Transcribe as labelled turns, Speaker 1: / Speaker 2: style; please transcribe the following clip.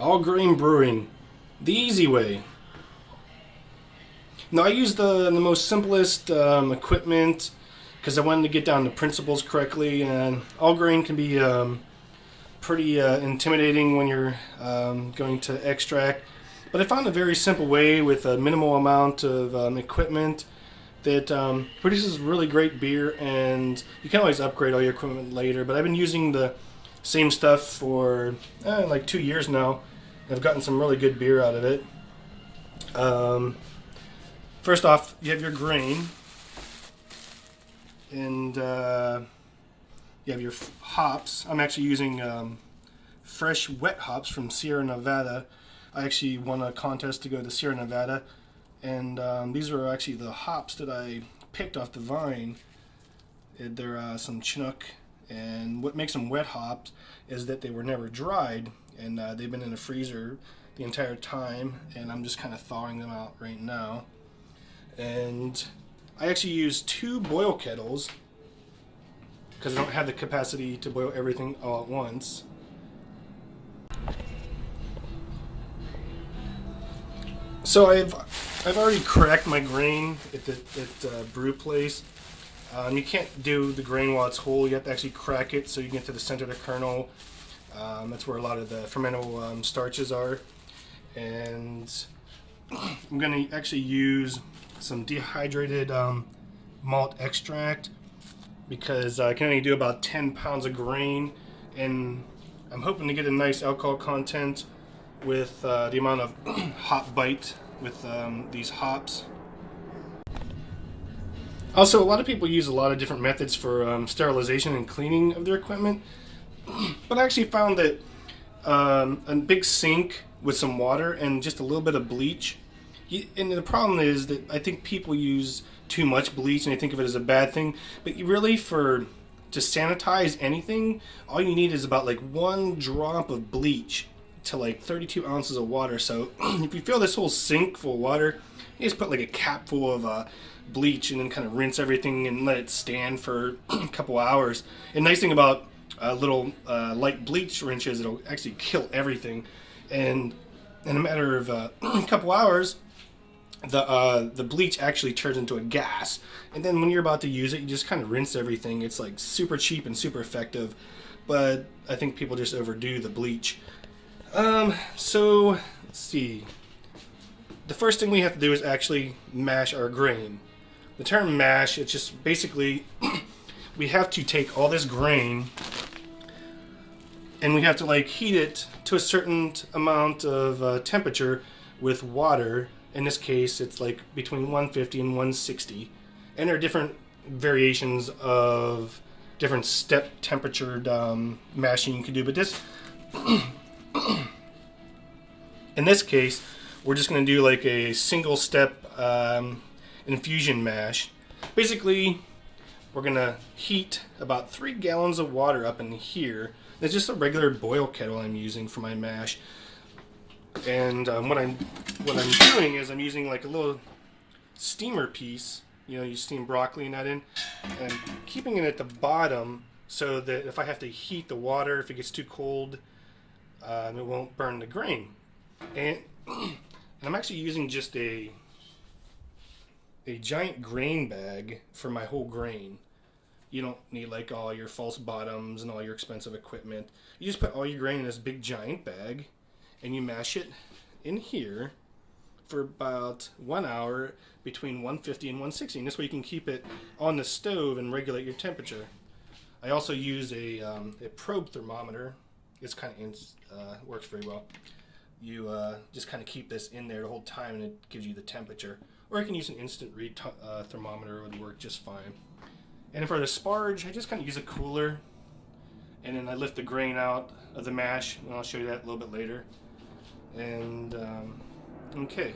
Speaker 1: All grain brewing, the easy way. Now I used the most simplest equipment because I wanted to get down the principles correctly, and all grain can be pretty intimidating when you're going to extract. But I found a very simple way with a minimal amount of equipment that produces really great beer, and you can always upgrade all your equipment later. But I've been using the same stuff for like 2 years now. I've gotten some really good beer out of it. First off, you have your grain, and you have your hops. I'm actually using fresh wet hops from Sierra Nevada. I actually won a contest to go to Sierra Nevada, and these are actually the hops that I picked off the vine. They're some Chinook, and what makes them wet hops is that they were never dried, and they've been in the freezer the entire time, and I'm just kind of thawing them out right now. And I actually use 2 boil kettles because I don't have the capacity to boil everything all at once. So I've already cracked my grain at the brew place. You can't do the grain while it's whole. You have to actually crack it so you can get to the center of the kernel. That's where a lot of the fermentable starches are. And I'm going to actually use some dehydrated malt extract because I can only do about 10 pounds of grain, and I'm hoping to get a nice alcohol content with the amount of hop bite with these hops. Also, a lot of people use a lot of different methods for sterilization and cleaning of their equipment, but I actually found that a big sink with some water and just a little bit of bleach. And the problem is that I think people use too much bleach and they think of it as a bad thing. But you really, to sanitize anything, all you need is about like 1 drop of bleach to like 32 ounces of water. So if you fill this whole sink full of water, you just put like a cap full of bleach and then kind of rinse everything and let it stand for a couple hours. And nice thing about little light bleach rinses, it'll actually kill everything. And in a matter of a couple hours, the bleach actually turns into a gas, and then when you're about to use it, you just kind of rinse everything. It's like super cheap and super effective, but I think people just overdo the bleach. So let's see. The first thing we have to do is actually mash our grain. The term mash, it's just basically we have to take all this grain and we have to like heat it to a certain amount of temperature with water. In this case, it's like between 150 and 160. And there are different variations of different step temperatured mashing you can do. But this, in this case, we're just going to do like a single step infusion mash. Basically, we're going to heat about 3 gallons of water up in here. It's just a regular boil kettle I'm using for my mash. And what I'm doing is I'm using like a little steamer piece. You know, you steam broccoli and that in, and I'm keeping it at the bottom so that if I have to heat the water, if it gets too cold, it won't burn the grain. And I'm actually using just a giant grain bag for my whole grain. You don't need like all your false bottoms and all your expensive equipment. You just put all your grain in this big giant bag, and you mash it in here for about 1 hour between 150 and 160. And this way you can keep it on the stove and regulate your temperature. I also use a probe thermometer. It's kind of works very well. You just kind of keep this in there the whole time, and it gives you the temperature. Or you can use an instant read thermometer. It would work just fine. And for the sparge, I just kind of use a cooler, and then I lift the grain out of the mash, and I'll show you that a little bit later. And okay.